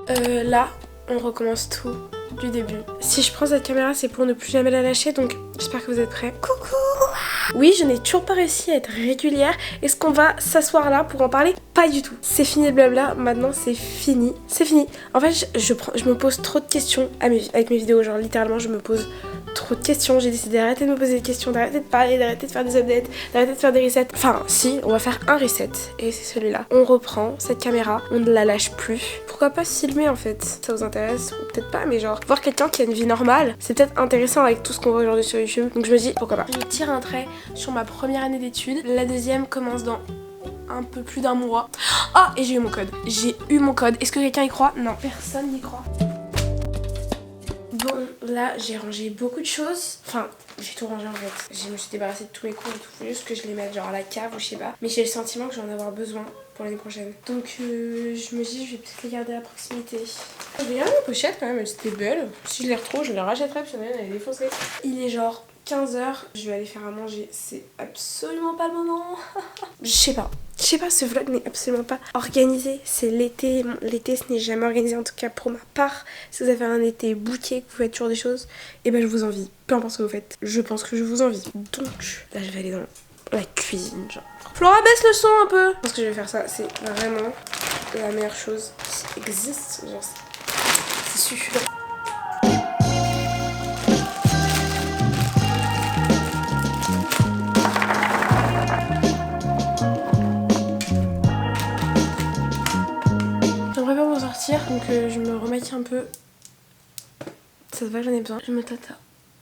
Là, on recommence tout du début. Si je prends cette caméra, c'est pour ne plus jamais la lâcher, donc j'espère que vous êtes prêts. Coucou! Oui, je n'ai toujours pas réussi à être régulière. Est-ce qu'on va s'asseoir là pour en parler? Pas du tout. C'est fini le blabla, maintenant c'est fini. C'est fini. En fait, je me pose trop de questions avec mes vidéos, genre littéralement je me pose trop de questions. J'ai décidé d'arrêter de me poser des questions, d'arrêter de parler, d'arrêter de faire des updates, d'arrêter de faire des resets. Enfin, si, on va faire un reset, et c'est celui-là. On reprend cette caméra, on ne la lâche plus. Pourquoi pas filmer en fait? Ça vous intéresse? Ou peut-être pas, mais genre, voir quelqu'un qui a une vie normale, c'est peut-être intéressant avec tout ce qu'on voit aujourd'hui sur YouTube. Donc je me dis, pourquoi pas. Je tire un trait sur ma première année d'études. La deuxième commence dans un peu plus d'un mois. Ah, et j'ai eu mon code. J'ai eu mon code. Est-ce que quelqu'un y croit? Non, personne n'y croit. Bon, là, j'ai rangé beaucoup de choses. Enfin, j'ai tout rangé en fait. Je me suis débarrassée de tous mes cours et tout. Faut juste que je les mette genre à la cave ou je sais pas. Mais j'ai le sentiment que je vais en avoir besoin pour l'année prochaine. Donc, je me dis, je vais peut-être les garder à proximité. Je vais garder la pochette quand même, elle était belle. Si je les retrouve, je les rachèterai parce que elle est défoncée. Il est genre 15h. Je vais aller faire à manger. C'est absolument pas le moment. Je sais pas, ce vlog n'est absolument pas organisé. C'est l'été. L'été, ce n'est jamais organisé, en tout cas pour ma part. Si vous avez un été bouquet, que vous faites toujours des choses, et ben je vous envie. Peu importe ce que vous faites, je pense que je vous envie. Donc, là, je vais aller dans la cuisine, genre. Flora, baisse le son un peu. Je pense que je vais faire ça. C'est vraiment la meilleure chose qui existe. Genre, c'est suffisant. J'aimerais pas m'en sortir, donc je me remaquille un peu. Ça se va, j'en ai besoin. Je me tâte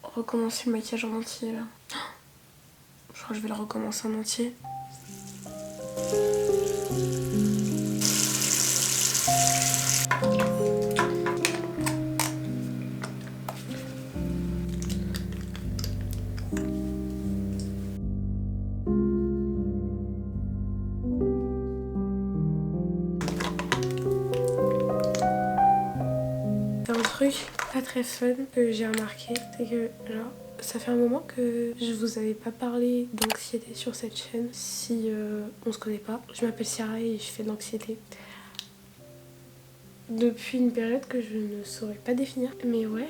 à recommencer le maquillage en entier là. Je crois que je vais le recommencer en entier. Un truc pas très fun que j'ai remarqué, c'est que genre ça fait un moment que je vous avais pas parlé d'anxiété sur cette chaîne. Si on se connaît pas, je m'appelle Ciara et je fais de l'anxiété depuis une période que je ne saurais pas définir. Mais ouais,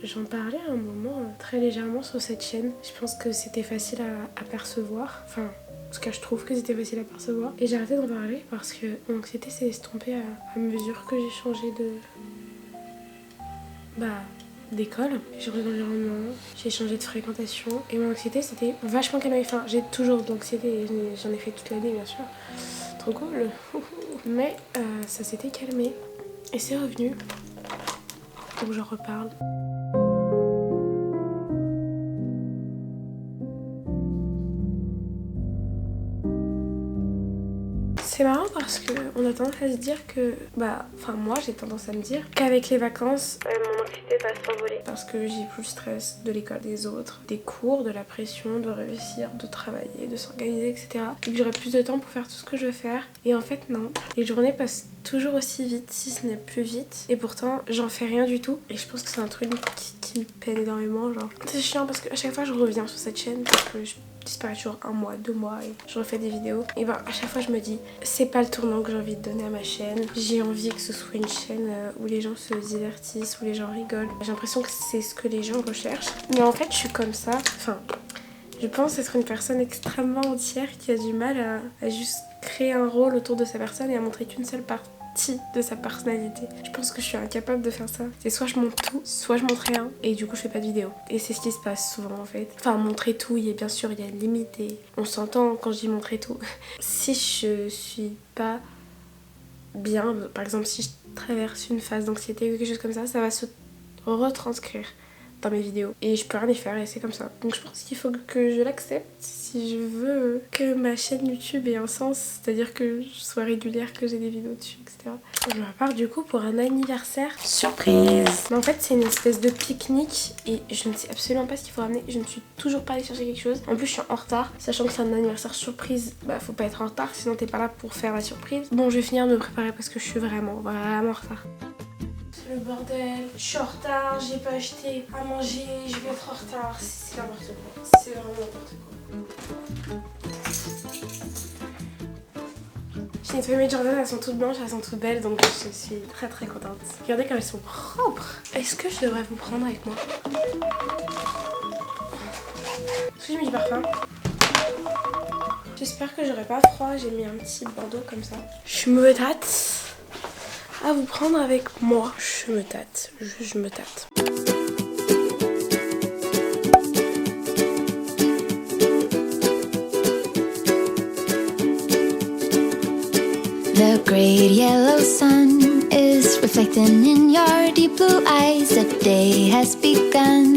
j'en parlais à un moment très légèrement sur cette chaîne. Je pense que c'était facile à percevoir. Enfin, en tout cas, je trouve que c'était facile à percevoir. Et j'ai arrêté d'en parler parce que mon anxiété s'est estompée à mesure que j'ai changé d'école. J'ai changé d'environnement, j'ai changé de fréquentation. Et mon anxiété, c'était vachement calmé. Enfin, j'ai toujours de l'anxiété et j'en ai fait toute l'année, bien sûr. Trop cool. Mais ça s'était calmé. Et c'est revenu, donc j'en reparle. C'est marrant parce qu'on a tendance à se dire que, moi j'ai tendance à me dire qu'avec les vacances, mon anxiété va s'envoler. Parce que j'ai plus le stress de l'école des autres, des cours, de la pression, de réussir, de travailler, de s'organiser, etc. Et que j'aurai plus de temps pour faire tout ce que je veux faire. Et en fait non, les journées passent toujours aussi vite, si ce n'est plus vite. Et pourtant j'en fais rien du tout. Et je pense que c'est un truc qui me peine énormément, genre. C'est chiant parce qu'à chaque fois je reviens sur cette chaîne parce que je disparaît toujours 1 mois, 2 mois et je refais des vidéos. Et à chaque fois je me dis, c'est pas le tournant que j'ai envie de donner à ma chaîne. J'ai envie que ce soit une chaîne où les gens se divertissent, où les gens rigolent. J'ai l'impression que c'est ce que les gens recherchent. Mais en fait je suis comme ça. Enfin, je pense être une personne extrêmement entière qui a du mal à juste créer un rôle autour de sa personne et à montrer qu'une seule partie de sa personnalité. Je pense que je suis incapable de faire ça. C'est soit je montre tout, soit je montre rien et du coup je fais pas de vidéo. Et c'est ce qui se passe souvent en fait. Enfin, montrer tout, bien sûr il y a une limite et on s'entend quand je dis montrer tout. Si je suis pas bien, par exemple si je traverse une phase d'anxiété ou quelque chose comme ça, ça va se retranscrire dans mes vidéos et je peux rien y faire et c'est comme ça. Donc je pense qu'il faut que je l'accepte si je veux que ma chaîne YouTube ait un sens, c'est-à-dire que je sois régulière, que j'ai des vidéos dessus, etc. Je repars du coup pour un anniversaire surprise. Mais en fait c'est une espèce de pique-nique et je ne sais absolument pas ce qu'il faut ramener. Je ne suis toujours pas allée chercher quelque chose. En plus je suis en retard, sachant que c'est un anniversaire surprise, faut pas être en retard sinon t'es pas là pour faire la surprise. Bon, je vais finir de me préparer parce que je suis vraiment en retard. Le bordel, je suis en retard, j'ai pas acheté à manger, je vais être en retard, c'est n'importe quoi, c'est vraiment n'importe quoi. J'ai nettoyé mes Jordan, elles sont toutes blanches, elles sont toutes belles, donc je suis très très contente. Regardez comme elles sont propres. Est-ce que je devrais vous prendre avec moi? Est-ce que j'ai mis du parfum? J'espère que j'aurai pas froid, j'ai mis un petit bandeau comme ça. Je me tâte à vous prendre avec moi. Je me tâte, je me tâte. The great yellow sun is reflecting in your deep blue eyes. The day has begun.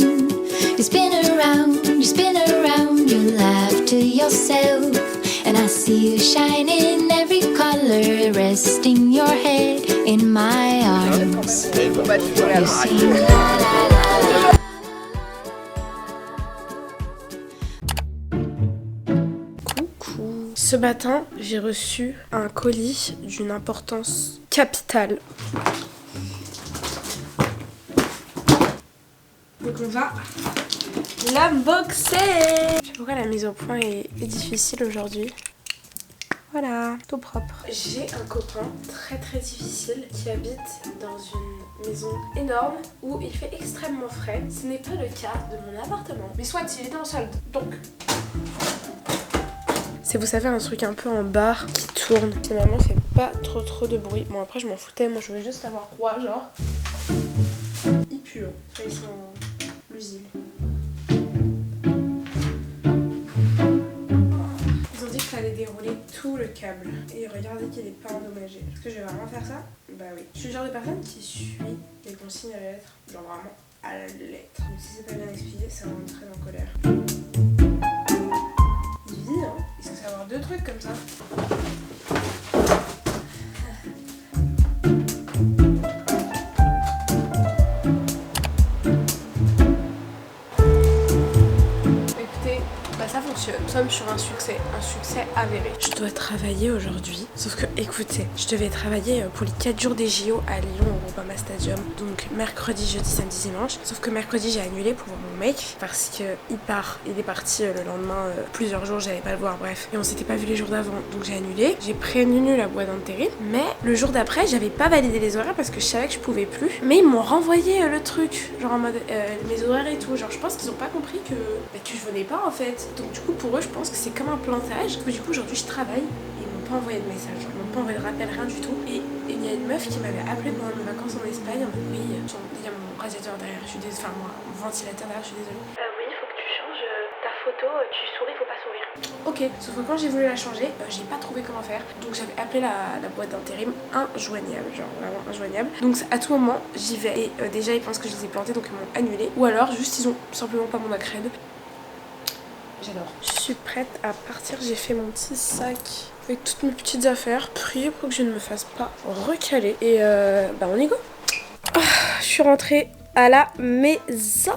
You spin around, you laugh to yourself. And I see you shine in every color, resting your head in my arms. You sing la la la la. Ce matin, j'ai reçu un colis d'une importance capitale. Donc on va l'unboxer. Je sais pourquoi la mise au point est difficile aujourd'hui. Voilà, tout propre. J'ai un copain très très difficile qui habite dans une maison énorme où il fait extrêmement frais. Ce n'est pas le cas de mon appartement. Mais soit il est en solde, donc... C'est, vous savez, un truc un peu en barre qui tourne. Finalement, fait pas trop de bruit. Bon, après, je m'en foutais. Moi, je voulais juste avoir roi, genre. Il pue. Enfin, ils sont l'usine. Ils ont dit qu'il fallait dérouler tout le câble. Et regardez qu'il est pas endommagé. Est-ce que je vais vraiment faire ça? Bah oui. Je suis le genre de personne qui suit les consignes à la lettre. Genre vraiment à la lettre. Donc si c'est pas bien expliqué, ça va me très en colère. Il est censé avoir deux trucs comme ça. Écoutez, bah ça fonctionne. Nous sommes sur un succès avéré. Je dois travailler aujourd'hui. Sauf que, écoutez, je devais travailler pour les 4 jours des JO à Lyon au Groupama Stadium. Donc mercredi, jeudi, samedi, dimanche. Sauf que mercredi, j'ai annulé pour voir mon mec parce qu'il est parti le lendemain plusieurs jours, j'allais pas le voir, bref. Et on s'était pas vu les jours d'avant, donc j'ai annulé. J'ai prévenu la boîte d'intérim, mais le jour d'après, j'avais pas validé les horaires parce que je savais que je pouvais plus. Mais ils m'ont renvoyé le truc, genre en mode mes horaires et tout. Genre je pense qu'ils ont pas compris que je venais pas en fait. Donc du coup pour eux, je pense que c'est comme un plantage. Du coup aujourd'hui je travaille. Ils m'ont pas envoyé de message, ils m'ont pas envoyé de rappel, rien du tout. Et il y a une meuf qui m'avait appelé pendant mes vacances en Espagne en mode oui, il y a mon radiateur derrière, je suis désolée, enfin mon ventilateur derrière, je suis désolée. Oui, il faut que tu changes ta photo, tu souris, faut pas sourire. Ok, sauf que quand j'ai voulu la changer, j'ai pas trouvé comment faire. Donc j'avais appelé la boîte d'intérim injoignable, genre vraiment injoignable. Donc à tout moment, j'y vais. Et déjà ils pensent que je les ai plantés, donc ils m'ont annulé. Ou alors juste ils ont simplement pas mon accred. J'adore. Je suis prête à partir, j'ai fait mon petit sac avec toutes mes petites affaires. Priez pour que je ne me fasse pas recaler. Et bah on y go. Je suis rentrée à la maison.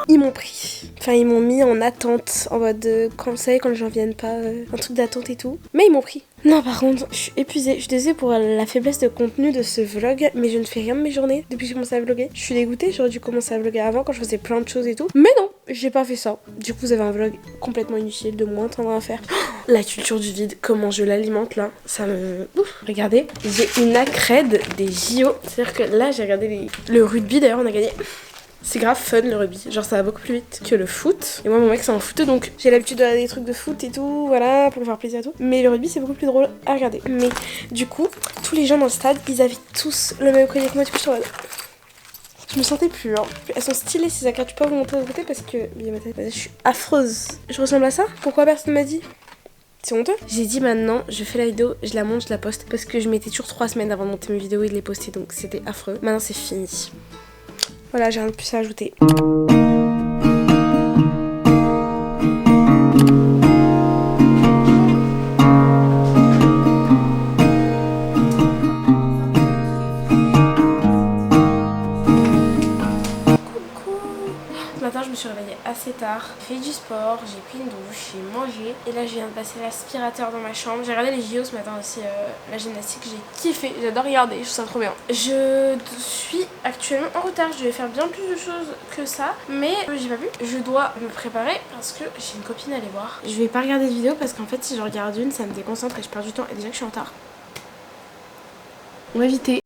Ils m'ont pris. Enfin ils m'ont mis en attente. En mode quand vous savez quand les gens viennent pas, un truc d'attente et tout. Mais ils m'ont pris. Non par contre, je suis épuisée. Je suis désolée pour la faiblesse de contenu de ce vlog. Mais je ne fais rien de mes journées depuis que j'ai commencé à vlogger. Je suis dégoûtée, j'aurais dû commencer à vlogger avant quand je faisais plein de choses et tout. Mais non, j'ai pas fait ça. Du coup vous avez un vlog complètement inutile de moins temps à faire. La culture du vide, comment je l'alimente là. Ça me... Ouf. Regardez, j'ai une accred des JO. C'est-à-dire que là j'ai regardé le rugby, d'ailleurs on a gagné. C'est grave fun le rugby, genre ça va beaucoup plus vite que le foot. Et moi mon mec c'est un foot, donc j'ai l'habitude de regarder des trucs de foot et tout, voilà, pour me faire plaisir et tout. Mais le rugby c'est beaucoup plus drôle à regarder. Mais du coup, tous les gens dans le stade, ils avaient tous le même collier que moi, du coup je suis en mode... Je me sentais plus, hein. Elles sont stylées ces accords, tu peux pas vous montrer de côté parce que... Je suis affreuse. Je ressemble à ça? Pourquoi personne m'a dit? C'est honteux. J'ai dit maintenant, je fais la vidéo, je la monte, je la poste. Parce que je mettais toujours 3 semaines avant de monter mes vidéos et de les poster, donc c'était affreux. Maintenant c'est fini. Voilà, j'ai rien de plus à ajouter. Je me suis réveillée assez tard, j'ai fait du sport, j'ai pris une douche, j'ai mangé et là je viens de passer l'aspirateur dans ma chambre. J'ai regardé les JO ce matin aussi, la gymnastique, j'ai kiffé, j'adore regarder, je trouve ça trop bien. Je suis actuellement en retard, je devais faire bien plus de choses que ça, mais j'ai pas vu. Je dois me préparer parce que j'ai une copine à aller voir. Je vais pas regarder de vidéo parce qu'en fait si je regarde une ça me déconcentre et je perds du temps et déjà que je suis en retard. On va éviter.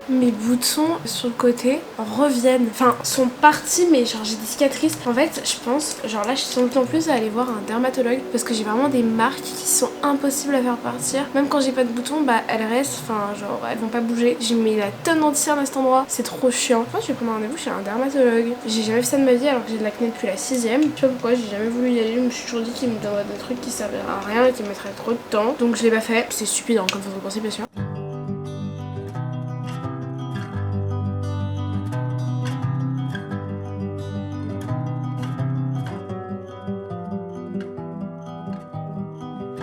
Mes boutons sur le côté reviennent, enfin sont partis, mais genre j'ai des cicatrices. En fait je pense, genre là je suis de plus en plus à aller voir un dermatologue parce que j'ai vraiment des marques qui sont impossibles à faire partir. Même quand j'ai pas de boutons, bah elles restent, enfin genre elles vont pas bouger. J'ai mis la tonne entière à cet endroit, c'est trop chiant. Moi je vais prendre un rendez-vous chez un dermatologue. J'ai jamais fait ça de ma vie alors que j'ai de l'acné depuis la 6ème. Je sais pas pourquoi, j'ai jamais voulu y aller. Je me suis toujours dit qu'il me donnerait des trucs qui serviraient à rien et qui me mettraient trop de temps. Donc je l'ai pas fait. C'est stupide hein, comme façon de penser bien sûr.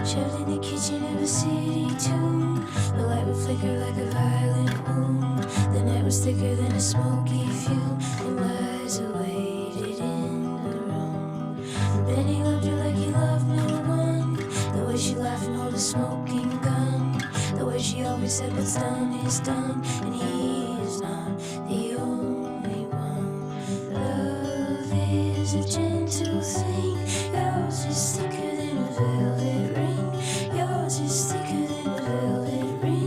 Shoved in the kitchen of a city tune. The light would flicker like a violent wound. The night was thicker than a smoky fume. And Liza waited in the room. And then he loved her like he loved no one. The way she laughed and held a smoking gun. The way she always said what's done is done. And he's not the only one. Love is a gentle thing. Yours is thicker than a velvet ring. Yours is thicker than a velvet ring.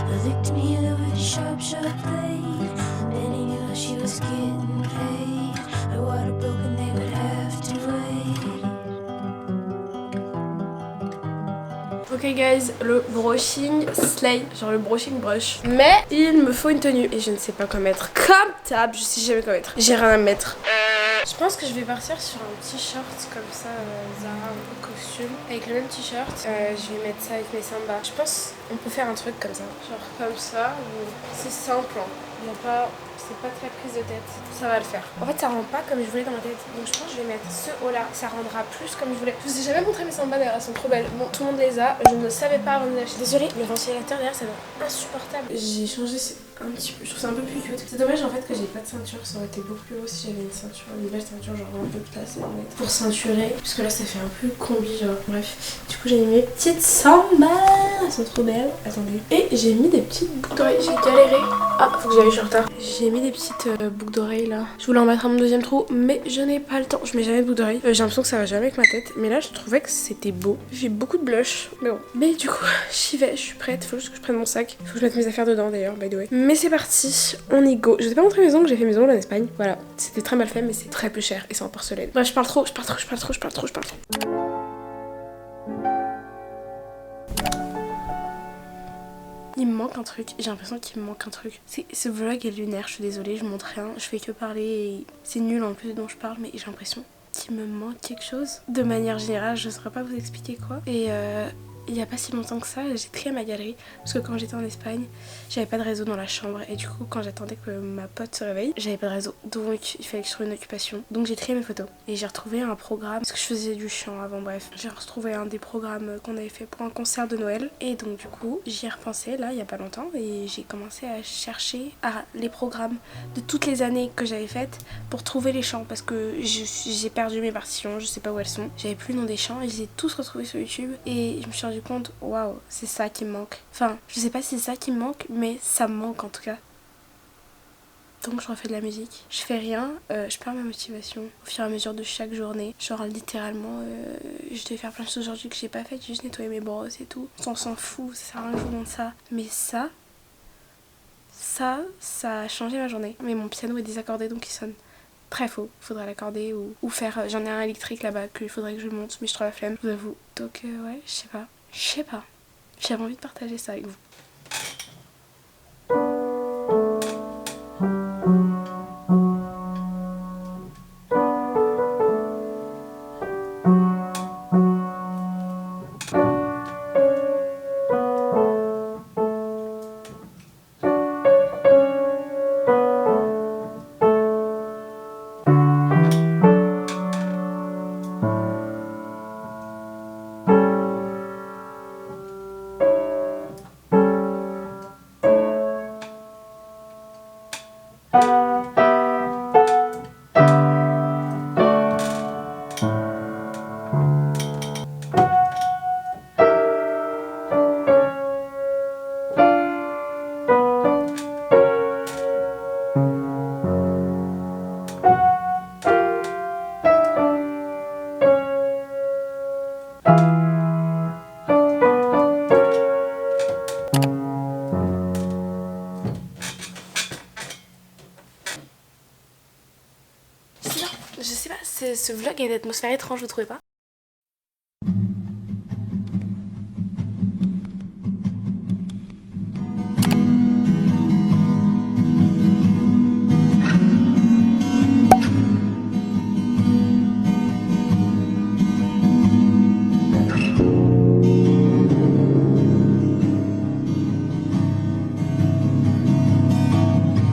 A victim here with a sharp, sharp blade. Then he knew how she was getting paid. Her water broken, they would have to wait. Ok guys, le brushing slay, genre le brushing brush. Mais il me faut une tenue et je ne sais pas quoi mettre. Comme table, je sais jamais quoi mettre. J'ai rien à mettre. Je pense que je vais partir sur un t-shirt comme ça, Zara, un peu costume, avec le même t-shirt. Je vais mettre ça avec mes sambas. Je pense on peut faire un truc comme ça, genre comme ça. C'est simple, hein. Il y a pas, c'est pas très prise de tête. Ça va le faire. En fait, ça rend pas comme je voulais dans ma tête. Donc je pense que je vais mettre ce haut là. Ça rendra plus comme je voulais. Je vous ai jamais montré mes sambas d'ailleurs, elles sont trop belles. Bon, tout le monde les a. Je ne savais pas avant de les acheter. Désolée, le ventilateur derrière, ça va insupportable. J'ai changé un petit peu. Je trouve ça un peu plus cute. C'est dommage en fait que j'ai pas de ceinture. Ça aurait été beaucoup plus beau si j'avais une ceinture, une belle ceinture, genre un peu place pour ceinturer. Parce que là, ça fait un peu combi, genre. Bref. Du coup, j'ai mis mes petites sambas. Elles sont trop belles. Attendez. Et j'ai mis des petites boucles d'oreilles. J'ai galéré. Ah, faut que j'aille, je suis en retard. J'ai mis des petites boucles d'oreilles là. Je voulais en mettre à mon deuxième trou, mais je n'ai pas le temps. Je mets jamais de boucles d'oreilles. J'ai l'impression que ça va jamais avec ma tête. Mais là, je trouvais que c'était beau. J'ai beaucoup de blush. Mais bon. Mais du coup, j'y vais. Je suis prête. Faut juste que je prenne mon sac. Faut que je mette mes affaires dedans d'ailleurs, by the way. Mais c'est parti. On y go. Je vous ai pas montré mes ongles. J'ai fait mes ongles en Espagne. Voilà. C'était très mal fait, mais c'est très peu cher. Et c'est en porcelaine. Bref, je parle trop. Il me manque un truc, j'ai l'impression qu'il me manque un truc. Ce vlog est lunaire, je suis désolée, je montre rien, je fais que parler et c'est nul en plus dont je parle, mais j'ai l'impression qu'il me manque quelque chose. De manière générale, je ne saurais pas vous expliquer quoi. Et il n'y a pas si longtemps que ça, j'ai trié ma galerie parce que quand j'étais en Espagne, j'avais pas de réseau dans la chambre et du coup quand j'attendais que ma pote se réveille, j'avais pas de réseau, donc il fallait que je trouve une occupation. Donc j'ai trié mes photos et j'ai retrouvé un programme parce que je faisais du chant avant, bref. J'ai retrouvé un des programmes qu'on avait fait pour un concert de Noël et donc du coup j'y ai repensé là il y a pas longtemps et j'ai commencé à chercher les programmes de toutes les années que j'avais faites pour trouver les chants parce que j'ai perdu mes partitions, je sais pas où elles sont. J'avais plus le nom des chants et je les ai tous retrouvés sur YouTube et je me suis rendu compte, waouh, c'est ça qui me manque. Enfin, je sais pas si c'est ça qui me manque, mais ça me manque en tout cas. Donc je refais de la musique. Je fais rien, je perds ma motivation au fur et à mesure de chaque journée. Genre littéralement, je devais faire plein de choses aujourd'hui que j'ai pas faites, juste nettoyer mes brosses et tout. On s'en fout, ça sert à rien que je vous montre ça. Mais ça a changé ma journée. Mais mon piano est désaccordé donc il sonne très faux. Faudrait l'accorder ou faire. J'en ai un électrique là-bas qu'il faudrait que je monte, mais je trouve la flemme, je vous avoue. Donc ouais, je sais pas. J'avais envie de partager ça avec vous. je sais pas, ce vlog a une atmosphère étrange, vous trouvez pas?